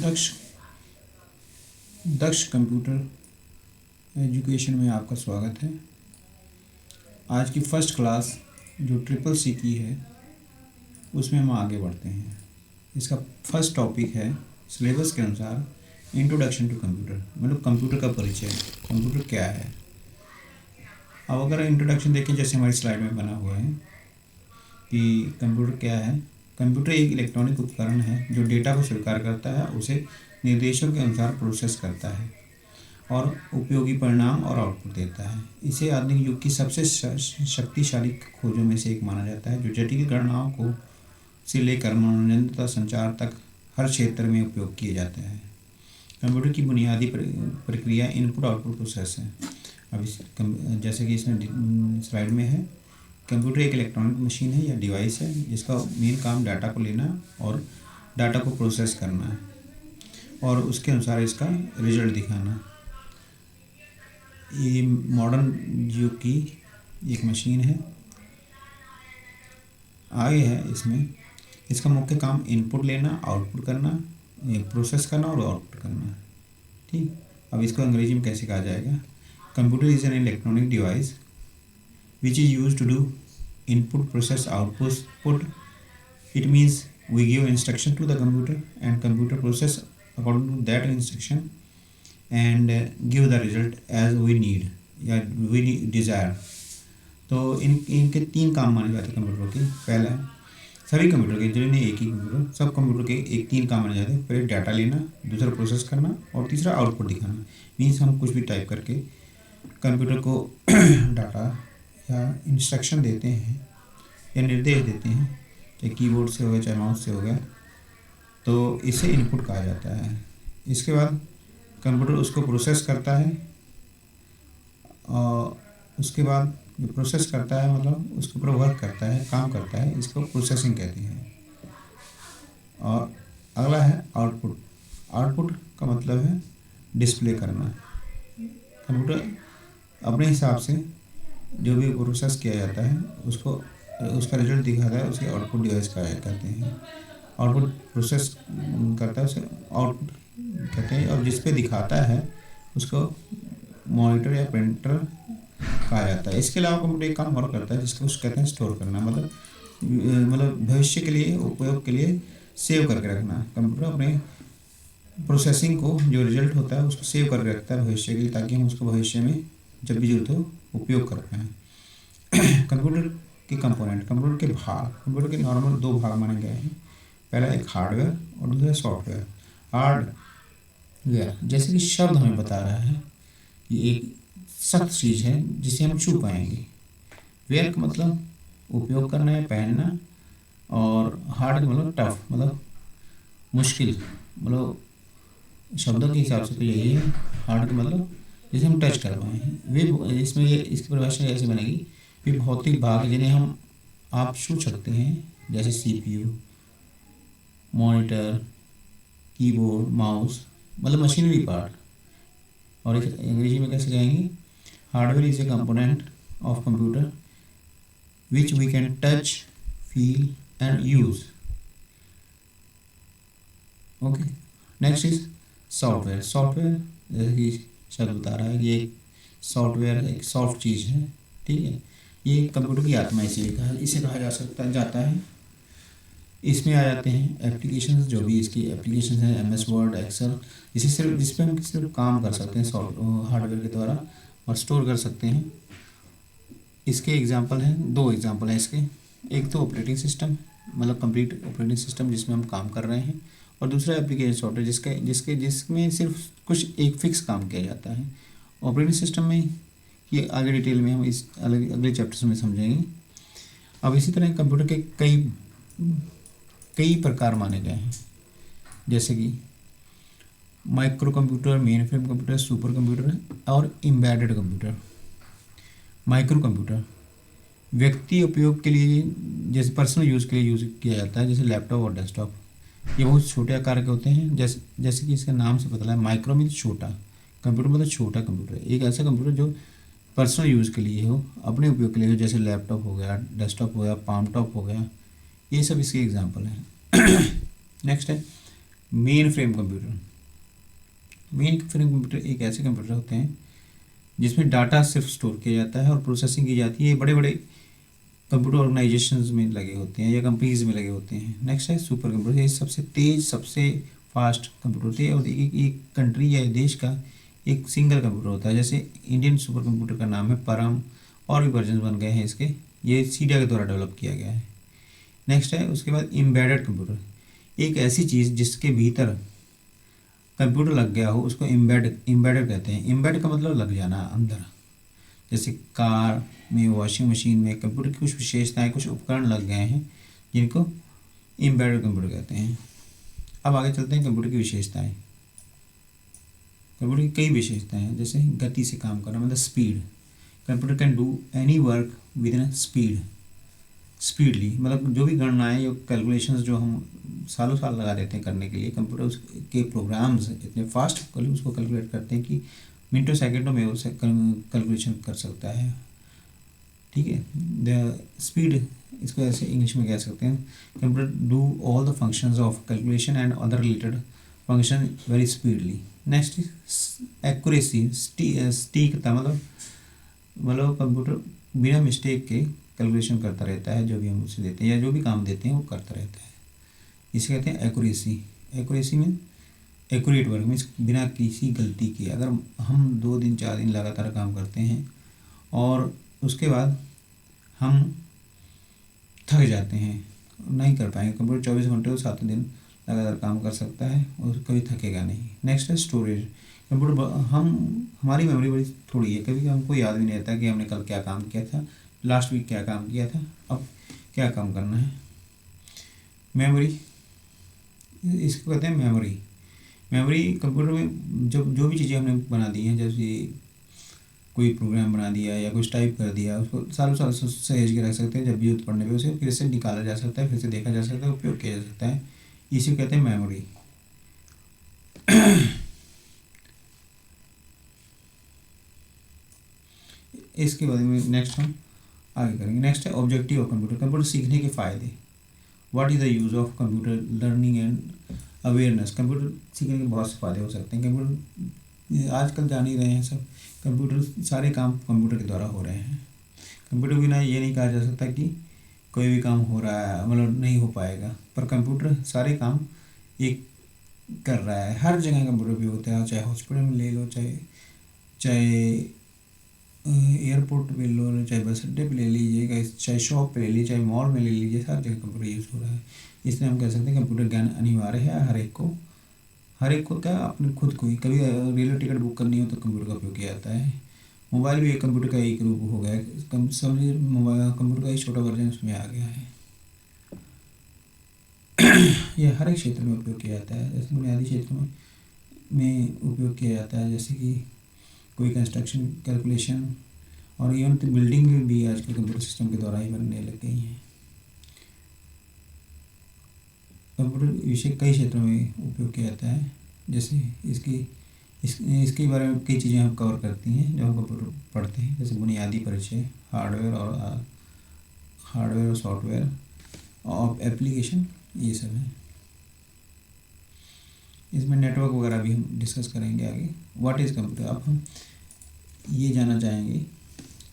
दक्ष दक्ष computer education में आपका स्वागत है। आज की फर्स्ट क्लास जो CCC की है उसमें हम आगे बढ़ते हैं। इसका फर्स्ट टॉपिक है सिलेबस के अनुसार इंट्रोडक्शन टू कंप्यूटर, मतलब कंप्यूटर का परिचय, कंप्यूटर क्या है। अब अगर इंट्रोडक्शन देखें जैसे हमारी स्लाइड में बना हुआ है कि कंप्यूटर क्या है। कंप्यूटर एक इलेक्ट्रॉनिक उपकरण है जो डेटा को स्वीकार करता है, उसे निर्देशों के अनुसार प्रोसेस करता है और उपयोगी परिणाम और आउटपुट देता है। इसे आधुनिक युग की सबसे शक्तिशाली खोजों में से एक माना जाता है, जो जटिल गणनाओं को से लेकर मनोरंजन तथा संचार तक हर क्षेत्र में उपयोग किए जाते हैं। कंप्यूटर की बुनियादी प्रक्रिया इनपुट आउटपुट प्रोसेस है। अब इस जैसे कि इसमें स्लाइड में है, कंप्यूटर एक इलेक्ट्रॉनिक मशीन है या डिवाइस है जिसका मेन काम डाटा को लेना और डाटा को प्रोसेस करना है और उसके अनुसार इसका रिजल्ट दिखाना। ये मॉडर्न युग की एक मशीन है। आगे है इसमें इसका मुख्य काम इनपुट लेना, आउटपुट करना, प्रोसेस करना और आउटपुट करना। ठीक, अब इसको अंग्रेजी में कैसे कहा जाएगा। Computer is an electronic device which is used to do input, process, output. It means we give instruction to the computer and computer process according to that instruction and give the result as we need या we desire। तो इनके तीन काम माने जाते हैं computer के। पहला सभी कंप्यूटर के, जिन्हें एक ही कंप्यूटर, सब कंप्यूटर के एक तीन काम माने जाते हैं। पहले डाटा लेना, दूसरा प्रोसेस करना और तीसरा आउटपुट दिखाना। मीन्स हम कुछ भी टाइप करके कंप्यूटर को डाटा या इंस्ट्रक्शन देते हैं या निर्देश देते हैं, चाहे कीबोर्ड से हो गया चाहे माउस से हो गया, तो इसे इनपुट कहा जाता है। इसके बाद कंप्यूटर उसको प्रोसेस करता है और उसके बाद जो प्रोसेस करता है मतलब उसके ऊपर वर्क करता है, काम करता है, इसको प्रोसेसिंग कहते हैं। और अगला है आउटपुट। आउटपुट का मतलब है डिस्प्ले करना। कंप्यूटर अपने हिसाब से जो भी प्रोसेस किया जाता है उसको उसका रिजल्ट दिखाता है, उसे आउटपुट डिवाइस का कहते हैं। आउटपुट प्रोसेस करता है उसे आउटपुट कहते हैं और जिस पे दिखाता है उसको मॉनिटर या प्रिंटर कहा जाता है। इसके अलावा कंप्यूटर एक काम और करता है जिसको उसको कहते हैं स्टोर करना, मतलब भविष्य के लिए उपयोग के लिए सेव करके रखना। कंप्यूटर अपने प्रोसेसिंग को जो रिजल्ट होता है उसको सेव करके रखता है भविष्य के लिए, ताकि हम उसको भविष्य में जब भी जरूरत हो उपयोग कर पाएँ। कंप्यूटर के कंपोनेंट, कंप्यूटर के भाग, कंप्यूटर के नॉर्मल दो भाग माने गए हैं। पहला एक हार्डवेयर और दूसरा सॉफ्टवेयर। हार्डवेयर जैसे कि शब्द हमें बता रहा है कि एक सख्त चीज़ है जिसे हम छू पाएंगे। वेयर का मतलब उपयोग करना है, पहनना, और हार्ड का मतलब टफ, मतलब मुश्किल, मतलब शब्दों के हिसाब से तो यही है। हार्ड का मतलब जिसे हम टच कर पाए हैं। वे इसमें ये इसकी परिभाषा ऐसे बनेगी, वे भौतिक भाग जिन्हें हम आप छू सकते हैं, जैसे CPU, मॉनिटर, कीबोर्ड, माउस, मतलब मशीनरी पार्ट। और अंग्रेजी में कैसे कहेंगे, hardware is a component of computer which we can touch, feel and use. Okay, next is software. Software जैसे कि शब्द बता रहा है कि एक सॉफ्टवेयर एक सॉफ्ट चीज़ है। ठीक है, ये कंप्यूटर की आत्मा इसे कहा जाता है। इसमें आ जाते हैं एप्लीकेशंस, जो भी इसकी एप्लीकेशंस हैं, MS वर्ड, एक्सेल, जिस पे हम सिर्फ काम कर सकते हैं हार्डवेयर के द्वारा और स्टोर कर सकते हैं। इसके एग्जांपल हैं, दो एग्जांपल हैं इसके। एक तो ऑपरेटिंग सिस्टम, मतलब कंप्लीट ऑपरेटिंग सिस्टम जिसमें हम काम कर रहे हैं, और दूसरा एप्लीकेशन सॉफ्टवेयर जिसमें सिर्फ कुछ एक फिक्स काम किया जाता है। ऑपरेटिंग सिस्टम में ये आगे डिटेल में हम इस अगले चैप्टर्स में समझेंगे। अब इसी तरह कंप्यूटर के कई प्रकार माने गए हैं, जैसे कि micro computer, main frame computer, super computer और एम्बेडेड कंप्यूटर। माइक्रो कंप्यूटर व्यक्ति उपयोग के लिए, जैसे पर्सनल यूज़ के लिए यूज़ किया जाता है, जैसे लैपटॉप और डेस्कटॉप। ये बहुत छोटे आकार के होते हैं, जैसे कि इसके नाम से पता लगा, माइक्रो मीन्स छोटा, कंप्यूटर मतलब छोटा कंप्यूटर। एक ऐसा कंप्यूटर जो पर्सनल यूज़ के लिए हो, अपने उपयोग के लिए हो, जैसे लैपटॉप हो गया, डेस्कटॉप हो गया, पाम टॉप हो गया, ये सब इसके एग्जांपल हैं। नेक्स्ट है main frame computer. Main frame computer एक ऐसे कंप्यूटर होते हैं जिसमें डाटा सिर्फ स्टोर किया जाता है और प्रोसेसिंग की जाती है। ये बड़े बड़े कंप्यूटर ऑर्गेनाइजेशंस में लगे होते हैं या कंपनीज में लगे होते हैं। नेक्स्ट है सुपर कंप्यूटर। ये सबसे तेज, सबसे फास्ट कंप्यूटर होते हैं और एक कंट्री या देश का एक सिंगल कंप्यूटर होता है। जैसे इंडियन सुपर कंप्यूटर का नाम है परम, और भी वर्जन बन गए हैं इसके। ये सीडिया के द्वारा डेवलप किया गया है। नेक्स्ट है उसके बाद एम्बेडेड कंप्यूटर। एक ऐसी चीज़ जिसके भीतर कंप्यूटर लग गया हो उसको एम्बेडेड कहते हैं। एम्बेड का मतलब लग जाना अंदर। जैसे कार में, वॉशिंग मशीन में कंप्यूटर की कुछ विशेषताएं, कुछ उपकरण लग गए हैं जिनको एम्बेडेड कंप्यूटर कहते हैं। अब आगे चलते हैं कंप्यूटर की विशेषताएं। कंप्यूटर की कई विशेषताएं हैं, जैसे गति से काम करना मतलब speed. Computer can do any work with in speedly, मतलब जो भी गणनाएं या कैलकुलेशंस जो हम सालों साल लगा देते हैं करने के लिए, कंप्यूटर के प्रोग्राम्स इतने फास्ट उसको कैलकुलेट करते हैं कि मिनटों सेकंडों में उसे कैलकुलेशन कर सकता है। ठीक है, द स्पीड, इसको ऐसे इंग्लिश में कह सकते हैं, computer do all the functions of calculation and other related function very speedly. Next accuracy, सटीकता, मतलब कंप्यूटर बिना मिस्टेक के कैलकुलेशन करता रहता है, जो भी हम उसे देते हैं या जो भी काम देते हैं वो करता रहता है। इसे कहते हैं एक्यूरेसी। एक्यूरेसी में एक्यूरेट वर्क में बिना किसी गलती के। अगर हम 2 दिन 4 दिन लगातार काम करते हैं और उसके बाद हम थक जाते हैं, नहीं कर पाएंगे। कंप्यूटर 24 घंटे और 7 दिन लगातार काम कर सकता है और कभी थकेगा नहीं। नेक्स्ट है स्टोरेज। कंप्यूटर हमारी मेमोरी बड़ी थोड़ी है, कभी हमको याद भी नहीं रहता कि हमने कल क्या काम किया था, लास्ट वीक क्या काम किया था, अब क्या काम करना है। मेमोरी, इसको कहते हैं मेमोरी। मेमोरी कंप्यूटर में जब जो भी चीज़ें हमने बना दी हैं, जैसे कोई प्रोग्राम बना दिया या कुछ टाइप कर दिया, उसको सालों साल सहेज के रख सकते हैं। जब भी जरूरत पड़ने पे उसे फिर से निकाला जा सकता है, फिर से देखा जा सकता है, उपयोग किया जा सकता है। इसी को कहते हैं मेमोरी। इसके बारे में नेक्स्ट हम आगे करेंगे। नेक्स्ट है ऑब्जेक्टिव ऑफ कंप्यूटर। कंप्यूटर सीखने के फ़ायदे। What is the use of computer learning and awareness. Computer सीखने के बहुत से फ़ायदे हो सकते हैं। कंप्यूटर आजकल जान ही रहे हैं सब, कंप्यूटर सारे काम कंप्यूटर के द्वारा हो रहे हैं। कंप्यूटर के बिना ये नहीं कहा जा सकता कि कोई भी काम हो रहा है, मतलब नहीं हो पाएगा, पर कंप्यूटर सारे काम एक कर रहा है। हर जगह कंप्यूटर उपयोग होता है, चाहे हॉस्पिटल में ले लो, चाहे चाहे एयरपोर्ट पे लो, चाहे बस अड्डे पे ले लीजिएगा, चाहे शॉप पे ले लीजिए, चाहे मॉल में ले लीजिए, हर जगह कंप्यूटर यूज़ हो रहा है। इसलिए हम कह सकते हैं कंप्यूटर ज्ञान अनिवार्य है हर एक को क्या, अपने खुद को ही। कभी रेलवे टिकट बुक करनी हो तो कंप्यूटर का उपयोग किया जाता है। मोबाइल भी एक कंप्यूटर का एक रूप हो गया है। समझिए मोबाइल कंप्यूटर का एक छोटा वर्जन उसमें आ गया है। यह हर एक क्षेत्र में उपयोग किया जाता है। जैसे बुनियादी क्षेत्रों में उपयोग किया जाता है, जैसे कि कोई कंस्ट्रक्शन, कैलकुलेशन, और इवन तो बिल्डिंग भी आजकल कंप्यूटर सिस्टम के द्वारा ही बनने लग गई हैं। कंप्यूटर विषय कई क्षेत्रों में उपयोग किया जाता है। जैसे इसके बारे में कई चीज़ें हम कवर करती हैं जो हम कंप्यूटर पढ़ते हैं, जैसे बुनियादी परिचय, हार्डवेयर और सॉफ्टवेयर और एप्लीकेशन, ये सब है। इसमें नेटवर्क वगैरह भी हम डिस्कस करेंगे आगे। What is computer. अब हम ये जानना चाहेंगे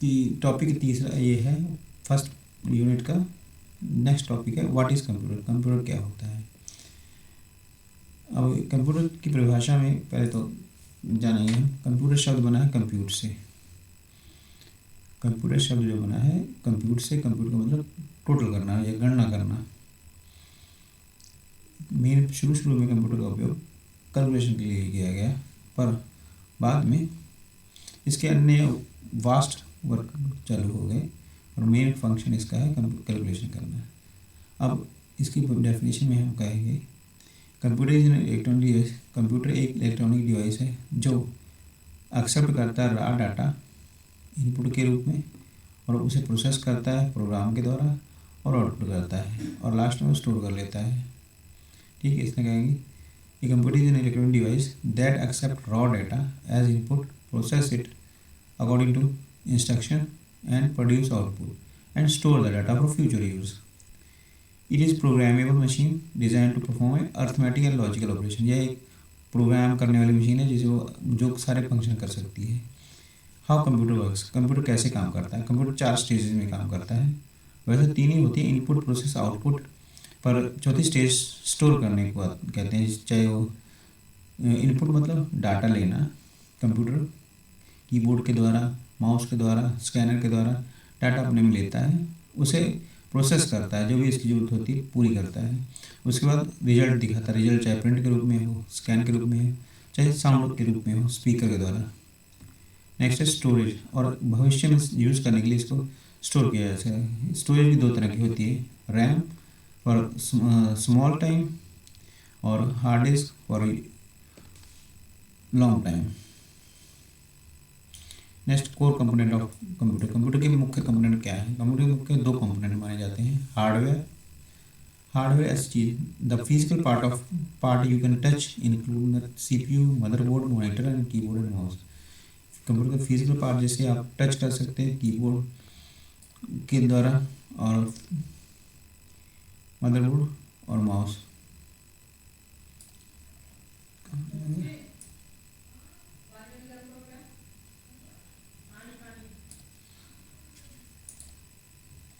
कि टॉपिक तीसरा ये है फर्स्ट यूनिट का। नेक्स्ट टॉपिक है व्हाट इज़ कंप्यूटर। कंप्यूटर क्या होता है। अब कंप्यूटर की परिभाषा में पहले तो जानेंगे हम। कंप्यूटर शब्द बना है कंप्यूट से। कंप्यूटर शब्द जो बना है कंप्यूट से। कंप्यूटर का मतलब टोटल करना या गणना करना। मेन शुरू में कंप्यूटर का उपयोग कैलकुलेशन के लिए किया गया, पर बाद में इसके अन्य वास्ट वर्क चालू हो गए और मेन फंक्शन इसका है कैलकुलेशन करना। अब इसकी डेफिनेशन में हम कहेंगे computer is an electronic device. Computer एक इलेक्ट्रॉनिक डिवाइस है जो एक्सेप्ट करता है रॉ डाटा इनपुट के रूप में और उसे प्रोसेस करता है प्रोग्राम के द्वारा और आउटपुट करता है और लास्ट में स्टोर कर लेता है। ठीक है, इसमें कहेंगे A computer is an electronic device that accepts raw data as input, process it according to instruction, and produce output, and store the data for future use. It is programmable machine design to perform a arithmetic and logical operation. यह एक programme करने वाली machine है जिसे वो जो सारे function कर सकती है। हाउ कंप्यूटर वर्क्स, कंप्यूटर कैसे काम करता है। कंप्यूटर 4 स्टेजेस में काम करता है। वैसे 3 ही होती है, इनपुट, प्रोसेस, आउटपुट, पर चौथी स्टेज स्टोर करने को कहते हैं। चाहे वो इनपुट मतलब डाटा लेना, कंप्यूटर कीबोर्ड के द्वारा, माउस के द्वारा, स्कैनर के द्वारा डाटा अपने में लेता है, उसे प्रोसेस करता है, जो भी इसकी जरूरत होती है पूरी करता है। उसके बाद रिजल्ट दिखाता है। रिजल्ट चाहे प्रिंट के रूप में हो, स्कैन के रूप में हो, चाहे साउंड के रूप में हो, स्पीकर के द्वारा। नेक्स्ट है स्टोरेज, और भविष्य में यूज़ करने के लिए इसको स्टोर किया जाता है। स्टोरेज भी 2 तरह की होती है, रैम फॉर स्मॉल टाइम और hard disk for long time. Next, core component of computer. Computer के मुख्य कंपोनेंट क्या है। कंप्यूटर के मुख्य 2 कंपोनेंट माने जाते हैं। हार्डवेयर, हार्डवेयर ऐसी चीज, the physical part you can touch include CPU, motherboard, monitor and keyboard and mouse. Computer का फिजिकल पार्ट जैसे आप टच कर सकते हैं कीबोर्ड के द्वारा और मदरबोर्ड और माउस।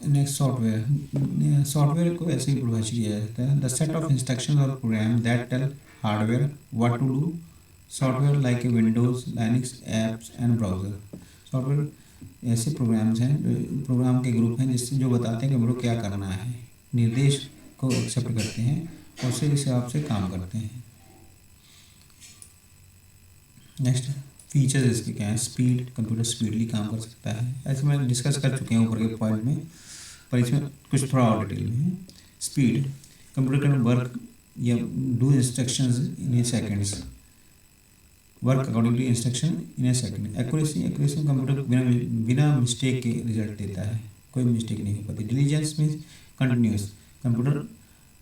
Next, software. सॉफ्टवेयर को ऐसे ही परिभाषित किया जाता है, द सेट ऑफ इंस्ट्रक्शंस और program that tell hardware what to do. Software like Windows, Linux, apps and browser. Software ऐसे प्रोग्राम्स हैं, प्रोग्राम के ग्रुप हैं जिससे जो बताते हैं कि हमको क्या करना है, निर्देश को एक्सेप्ट करते हैं और उसी हिसाब से काम करते हैं। नेक्स्ट, फीचर्स इसके क्या है। स्पीड, कंप्यूटर स्पीडली काम कर सकता है, ऐसे मैं डिस्कस कर चुके हैं ऊपर के पॉइंट में, पर इसमें कुछ थोड़ा और डिटेल में है। स्पीड, कंप्यूटर कैन वर्क या do instructions in a seconds, work according to instruction in a second. Accuracy, accuracy में कंप्यूटर बिना मिस्टेक के रिजल्ट देता है, कोई मिस्टेक नहीं हो पाती। Diligence means continuous, computer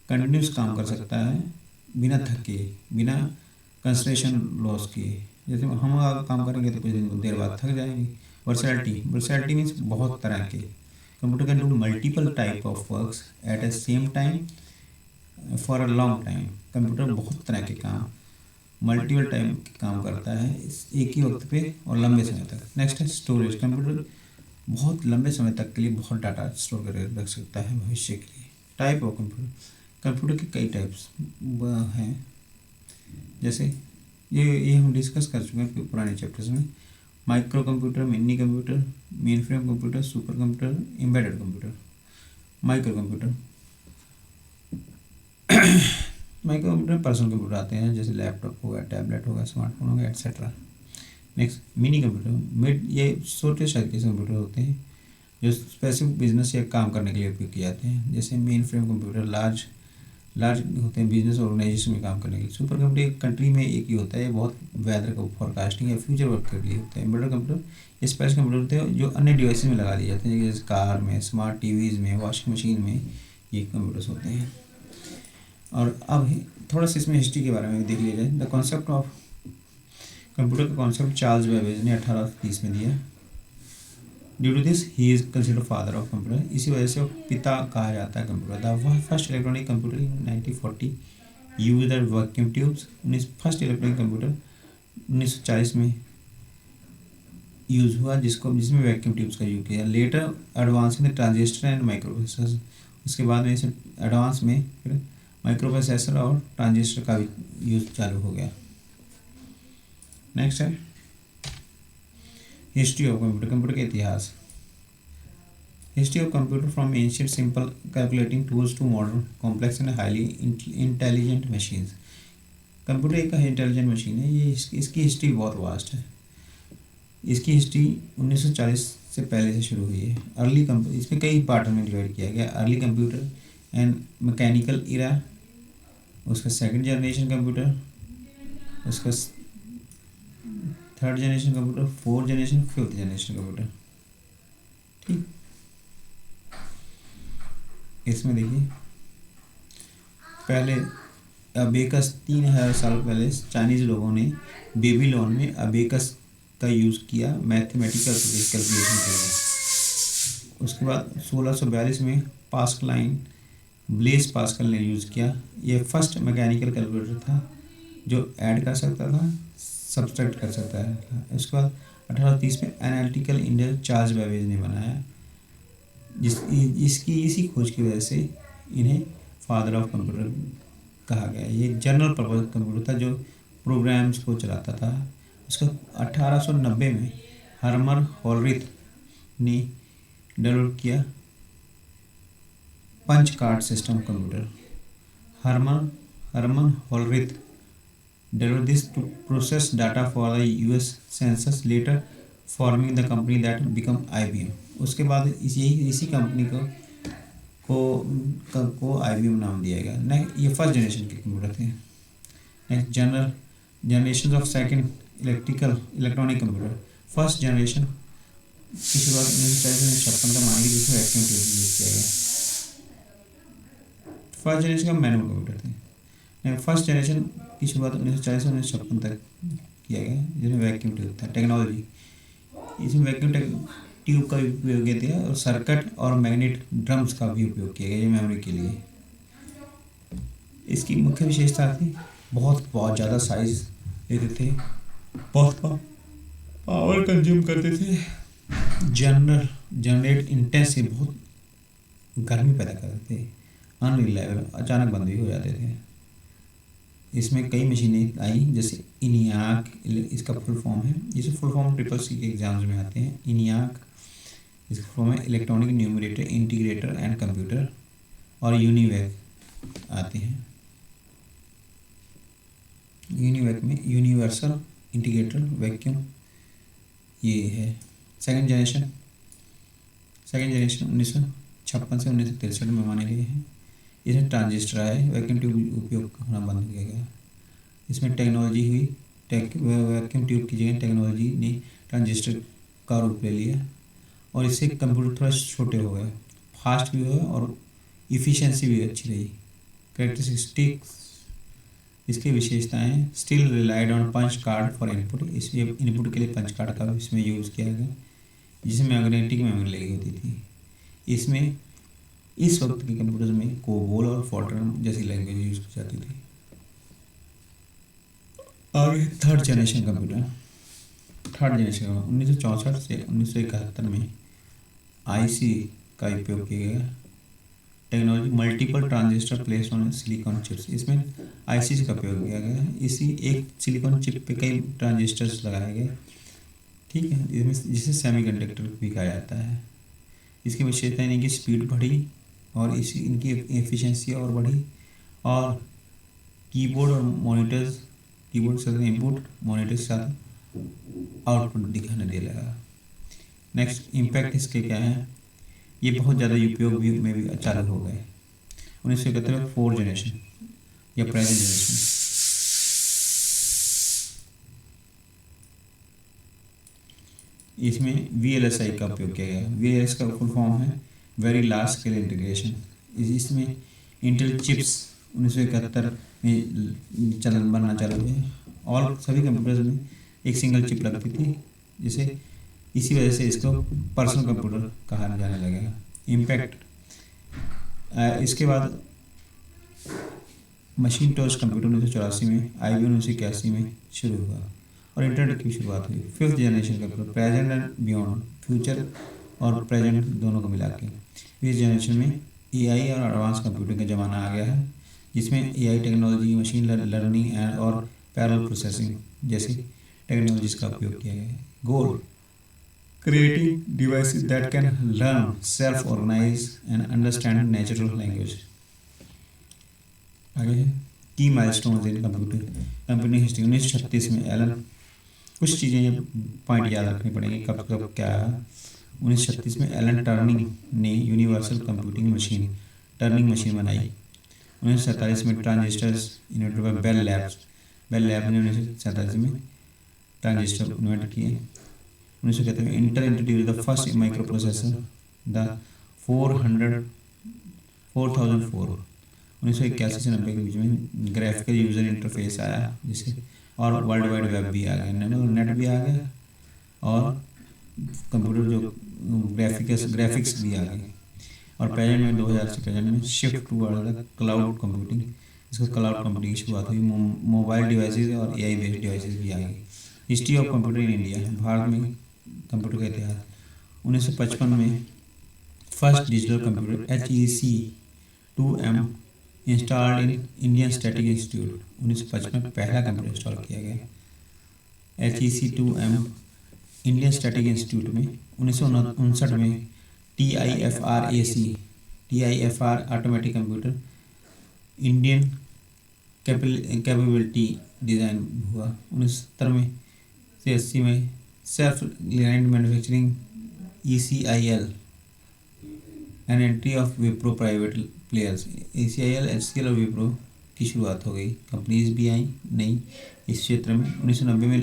continuous काम कर सकता है बिना थके, बिना कंसंट्रेशन लॉस किए। जैसे हम काम करेंगे तो कुछ दिन देर बाद थक जाएंगे। वर्सैलिटी, वर्सैलिटी मीन्स बहुत तरह के, computer can do multiple type of works at A same time for a long time. Computer बहुत तरह के काम, मल्टीपल टाइम के काम करता है एक ही वक्त पे और लंबे समय तक। नेक्स्ट है स्टोरेज, कंप्यूटर बहुत लंबे समय तक के लिए बहुत डाटा स्टोर कर रख सकता है भविष्य के लिए। टाइप ऑफ कंप्यूटर, कंप्यूटर के कई टाइप्स हैं, जैसे ये हम डिस्कस कर चुके हैं पुराने चैप्टर्स में। Micro computer, mini computer, main frame computer, super computer, embedded computer. Micro computer micro computer में पर्सनल कंप्यूटर आते हैं, जैसे लैपटॉप हो गया, टैबलेट हो गया, स्मार्टफोन हो गया, एक्सेट्रा। नेक्स्ट, मिनी कंप्यूटर, ये छोटे साइज के कंप्यूटर होते हैं जो स्पेसिफिक बिजनेस या काम करने के लिए उपयोग किए जाते हैं। जैसे मेन फ्रेम कंप्यूटर लार्ज होते हैं बिजनेस ऑर्गेनाइजेशन में काम करने के लिए। सुपर कंप्यूटर एक कंट्री में एक ही होता है, बहुत वेदर का फोरकास्टिंग या फ्यूचर वर्क के लिए होता है। एम्बेडेड कंप्यूटर स्पेशल कंप्यूटर होते हैं जो अन्य डिवाइस में लगा दिए जाते हैं, जैसे कार में, स्मार्ट टीवीज़ में, वॉशिंग मशीन में, ये कंप्यूटर्स होते हैं। और अब थोड़ा सा इसमें हिस्ट्री के बारे में देख लिया जाए। द कॉन्सेप्ट ऑफ कंप्यूटर का कॉन्सेप्ट चार्ल्स बेबेज ने 1830 में दिया। Due to this he is considered father of computer, इसी वजह से पिता कहा जाता है computer. The first electronic computer in 1940 use the vacuum tubes. First electronic computer 1940 में यूज़ हुआ जिसमें वैक्यूम ट्यूब्स का यूज़ किया। लेटर एडवांस में ट्रांजिस्टर एंड माइक्रोप्रोसेसर, उसके बाद में इसे एडवांस में फिर माइक्रोप्रोसेसर और ट्रांजिस्टर का भी यूज़ चालू हो गया। नेक्स्ट है हिस्ट्री ऑफ कंप्यूटर, कंप्यूटर के इतिहास। History of computer from ancient simple calculating tools to modern complex and highly intelligent machines. Computer एक इंटेलिजेंट मशीन है, ये इसकी हिस्ट्री बहुत वास्ट है। इसकी हिस्ट्री 1940 से पहले से शुरू हुई है। अर्ली कंप्यूटर, इसमें कई पार्ट में डिवाइड किया गया। अर्ली कंप्यूटर एंड मैकेनिकल इरा, उसका सेकंड जनरेशन कंप्यूटर, उसका third generation computer, fourth generation, fifth generation computer. ठीक, इसमें देखिए पहले अबेकस 3000 साल पहले चाइनीज़ लोगों ने बेबीलोन में अबेकस का यूज़ किया मैथमेटिकल कैलकुलेशन के लिए। उसके बाद 1642 में पास्कलाइन ब्लेस पास्कल ने यूज़ किया। ये फर्स्ट मैकेनिकल कैलकुलेटर था जो ऐड कर सकता था, सब्सट्रैक्ट कर सकता है। उसके बाद 1830 में एनालिटिकल इंडिया चार्ल्स बेबेज ने बनाया, इसकी इसी खोज की वजह से इन्हें फादर ऑफ कंप्यूटर कहा गया। ये जनरल पर्पज कंप्यूटर था जो प्रोग्राम्स को चलाता था। उसका 1890 में हर्मन हॉलरिथ ने डेवलप किया punch card system computer. Herman Herman Hollerith developed this to process data for the US census, later forming the company that become IBM। उसके बाद इसी कंपनी को IBM नाम दिया गया। नेक्स्ट ये फर्स्ट जनरेशन के कंप्यूटर थे। Next generation of second electronic computer. First generation की शुरुआत 1956 में मानी, जिसमें वैक्यूम ट्यूब यूज किया गया। फर्स्ट जनरेशन का मैनुअल कंप्यूटर थे। फर्स्ट जनरेशन की शुरुआत 1940 से 1956 तक किया गया, जिसमें वैक्यूम ट्यूब था। टेक्नोलॉजी, इसमें वैक्यूम ट्यूब का भी उपयोग किया गया और सर्किट और मैग्नेट ड्रम्स का भी उपयोग किया गया मेमोरी के लिए। इसकी मुख्य विशेषता थी बहुत ज़्यादा साइज लेते थे, बहुत पावर कंज्यूम करते थे, जनरेट इंटेंस से बहुत गर्मी पैदा करते थे, अनरिलायबल, अचानक बंद भी हो जाते थे। इसमें कई मशीनें आई जैसे इनियाक, इसका फुल फॉर्म है, जिसे फुल फॉर्म CCC के एग्जाम्स में आते हैं। इनियाक इसका फुल फॉर्म है electronic numerator integrator and computer, और यूनिवैक आते हैं। यूनिवैक में यूनिवर्सल इंटीग्रेटर वैक्यूम ये है। सेकेंड जनरेशन 1956 से 1963 में माने गए हैं। इसमें ट्रांजिस्टर आए, वैक्यूम ट्यूब उपयोग होना बंद किया गया। इसमें टेक्नोलॉजी हुई, वैक्यूम ट्यूब की जगह टेक्नोलॉजी ने ट्रांजिस्टर का रूप ले लिया, और इससे कंप्यूटर थोड़ा छोटे हो गए, फास्ट भी हुए और इफ़िशियंसी भी अच्छी रही। कैरेक्टरिस्टिक्स, इसकी विशेषताएं, still relied on punch card for input, इसलिए इनपुट के लिए पंच कार्ड का इसमें यूज़ किया गया, जिसमें मैग्नेटिक मेमोरी लगी होती थी। इसमें इस वक्त के कंप्यूटर्स में कोबोल और फॉर्ट्रन जैसी लैंग्वेज यूज की जाती थी। आगे third generation computer. Third generation 1964 से 1971 में IC का उपयोग किया गया। Technology multiple transistor place on silicon chips, इसमें IC का उपयोग किया गया। इसी एक सिलिकॉन चिप पे कई ट्रांजिस्टर्स लगाए गए, ठीक है, इसमें जिसे सेमीकंडक्टर भी कहा जाता है। इसकी विशेषता इनकी स्पीड बढ़ी और इनकी एफिशिएंसी और बढ़ी, और कीबोर्ड और मॉनिटर्स, कीबोर्ड के साथ इनपुट, मॉनिटर के साथ आउटपुट दिखाने दे लगा। नेक्स्ट इम्पैक्ट इसके क्या है, ये बहुत ज़्यादा उपयोग भी में भी चालू हो गए। 1971 में फोर्थ जनरेशन या प्रेजेंट जनरेशन। इसमें VLSI का उपयोग किया गया। VLSI का फुल फॉर्म है वेरी लार्ज स्केल इंटीग्रेशन। इसमें इंटेल चिप्स 1971 में बनना चालू हुए, और सभी कंप्यूटर्स में एक सिंगल चिप लगती थी, जिसे इसी वजह से इसको पर्सनल कंप्यूटर कहा जाने लगा। इम्पैक्ट, इसके बाद मशीन टच कंप्यूटर 1984 में, IBM 1981 में शुरू हुआ, और इंटरनेट की शुरुआत हुई। Fifth generation computer, present and beyond, future और प्रेजेंट दोनों को मिला के। इस जनरेशन में AI और एडवांस कंप्यूटिंग का ज़माना आ गया है, जिसमें AI technology, machine learning and और पैरेलल प्रोसेसिंग जैसी टेक्नोलॉजीज का उपयोग किया गया है। Goal, creating devices that can learn, self organise and understand natural language. आगे है की माइलस्टोन्स इन कंप्यूटिंग हिस्ट्री। 1936 में एलन, कुछ चीज़ें पॉइंट याद रखनी पड़ेंगी कब कब क्या है। 1936 में एलन टर्निंग ने universal computing machine turning machine बनाई। 1947 में ट्रांजिस्टर्स इन्वेंट हुआ बेल लैब ने 1947 में ट्रांजिस्टर इन्वेंट किए। 1971 में Intel introduce the first micro processor, the 4004। 1981 से 90 के बीच में ग्राफिकल यूजर इंटरफेस आया, जिसे और वर्ल्ड वाइड वेब भी आ गया, नेट भी आ गया, और कंप्यूटर जो ग्राफिक्स भी आ गए। और प्रेजेंट में 2000 से प्रेजेंट में shift toward the cloud computing, इसका क्लाउड कंप्यूटिंग की शुरुआत हुई। मोबाइल डिवाइसेस और एआई बेस्ड डिवाइसेस भी आ गई। History of computer in India, Bharat में कंप्यूटर का इतिहास। 1955 में first digital computer HEC-2M installed in Indian static institute. 1955 में पहला कंप्यूटर इंस्टॉल किया गया HEC-2M इंडियन स्टैटिक इंस्टीट्यूट में। 1959 में TIFR automatic computer Indian capability design हुआ। 1970 में से 80 में self reliant manufacturing ECIL and entry of Wipro private players. ECIL, HCL और विप्रो की शुरुआत हो गई, कंपनीज भी आई नई इस क्षेत्र में। 1990 में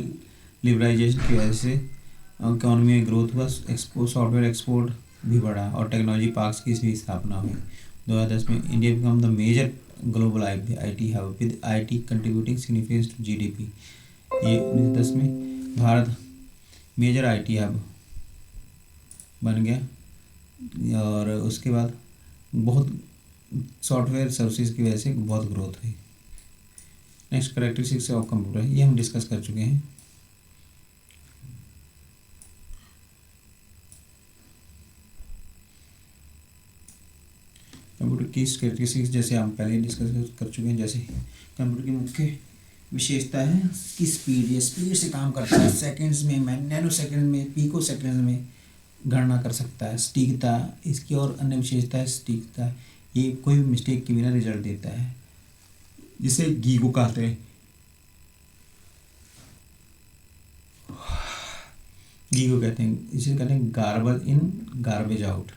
लिबरलाइजेशन की वजह से इकोनॉमी में ग्रोथ हुआ, सॉफ्टवेयर एक्सपोर्ट भी बढ़ा और टेक्नोलॉजी पार्क्स की भी स्थापना हुई। 2010 में India become the major global IT hub with IT contributing significance to GDP। ये 1910 में भारत मेजर IT हब बन गया और उसके बाद बहुत सॉफ्टवेयर सर्विसेज की वजह से बहुत ग्रोथ हुई। नेक्स्ट कैरेक्टरिस्टिक्स ऑफ कंप्यूटर, ये हम डिस्कस कर चुके हैं। कंप्यूटर की कैरेक्टरिस्टिक्स जैसे हम पहले डिस्कस कर चुके हैं, जैसे कंप्यूटर की मुख्य विशेषता है इसकी स्पीड। ये स्पीड से काम करता है, सेकंड्स में, नैनो सेकंड में, पिको सेकंड में गणना कर सकता है। सटीकता इसकी और अन्य विशेषता है सटीकता, ये कोई भी मिस्टेक के बिना रिजल्ट देता है, जिसे गीगो कहते हैं। गीगो कहते हैं, इसे कहते हैं garbage in garbage out.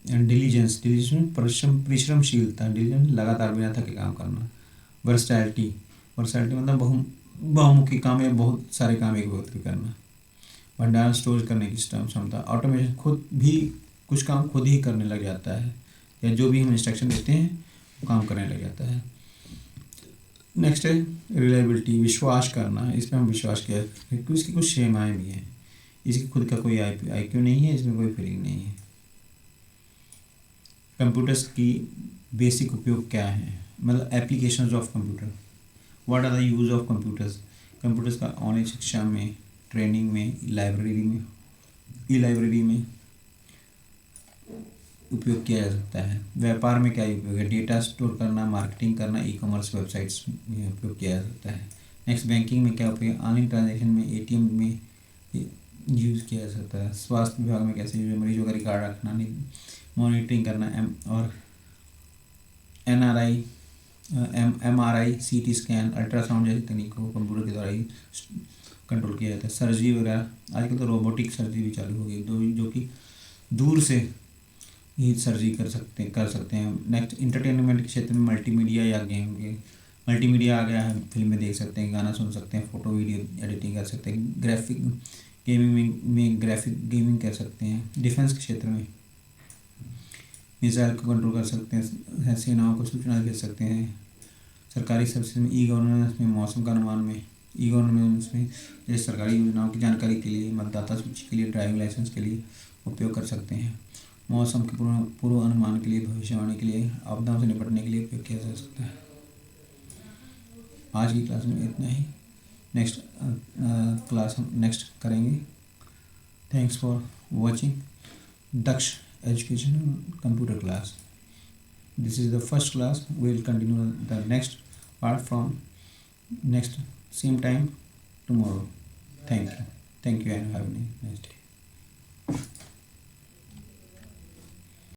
And diligence में परिश्रमशीलता, डिलीजेंस लगातार बिना थके काम करना। वर्सटैलिटी मतलब बहुमुखी काम या बहुत सारे काम एक वक्त में करना। भंडारण स्टोर करने की क्षमता। ऑटोमेशन कुछ काम खुद ही करने लग जाता है, या जो भी हम इंस्ट्रक्शन देते हैं वो काम करने लग जाता है। नेक्स्ट है रिलायबिलिटी, विश्वास करना। इसमें हम विश्वास किया क्योंकि इसकी कुछ सीमाएँ भी हैं। इसकी खुद का कोई IQ नहीं है, इसमें कोई फीलिंग नहीं है। कंप्यूटर्स की बेसिक उपयोग क्या है, मतलब applications of computer. What are the use of computers. Computers का ऑनलाइन शिक्षा में, ट्रेनिंग में, लाइब्रेरी में उपयोग किया जा सकता है। व्यापार में क्या उपयोग है, डेटा स्टोर करना, मार्केटिंग करना, ई-कॉमर्स वेबसाइट्स में उपयोग किया जा सकता है। नेक्स्ट बैंकिंग में क्या उपयोग, ऑनलाइन ट्रांजेक्शन में, ATM में यूज़ किया जा सकता है। स्वास्थ्य विभाग में कैसे यूज, मरीजों का रिकॉर्ड रखना, मॉनिटरिंग करना, और MRI, CT स्कैन, अल्ट्रासाउंड जैसी तकनीकों को कंप्यूटर के द्वारा ही कंट्रोल किया जाता है। सर्जरी वगैरह आजकल तो रोबोटिक सर्जरी भी चालू हो गई, जो कि दूर से ही सर्जरी कर सकते हैं। नेक्स्ट इंटरटेनमेंट के क्षेत्र में मल्टीमीडिया या गेम के मल्टीमीडिया आ गया है, फिल्में देख सकते हैं, गाना सुन सकते हैं, फोटो वीडियो एडिटिंग कर सकते हैं। ग्राफिक गेमिंग कर सकते हैं। डिफेंस के क्षेत्र में मिसाइल को कंट्रोल कर सकते हैं, सेनाओं को सूचना भेज सकते हैं। सरकारी सर्विस में, ई-गवर्नेंस में, मौसम का अनुमान में, ई-गवर्नेंस में जैसे सरकारी योजनाओं की जानकारी के लिए, मतदाता सूची के लिए, ड्राइविंग लाइसेंस के लिए उपयोग कर सकते हैं। मौसम के पूर्व अनुमान के लिए, भविष्यवाणी के लिए, आपदाओं से निपटने के लिए उपयोग किया जा सकता है। आज की क्लास में इतना ही। नेक्स्ट क्लास हम नेक्स्ट करेंगे। Thanks for watching Daksh education computer class. This is the first class. We will continue the next part from next same time tomorrow. Thank you and have a nice day.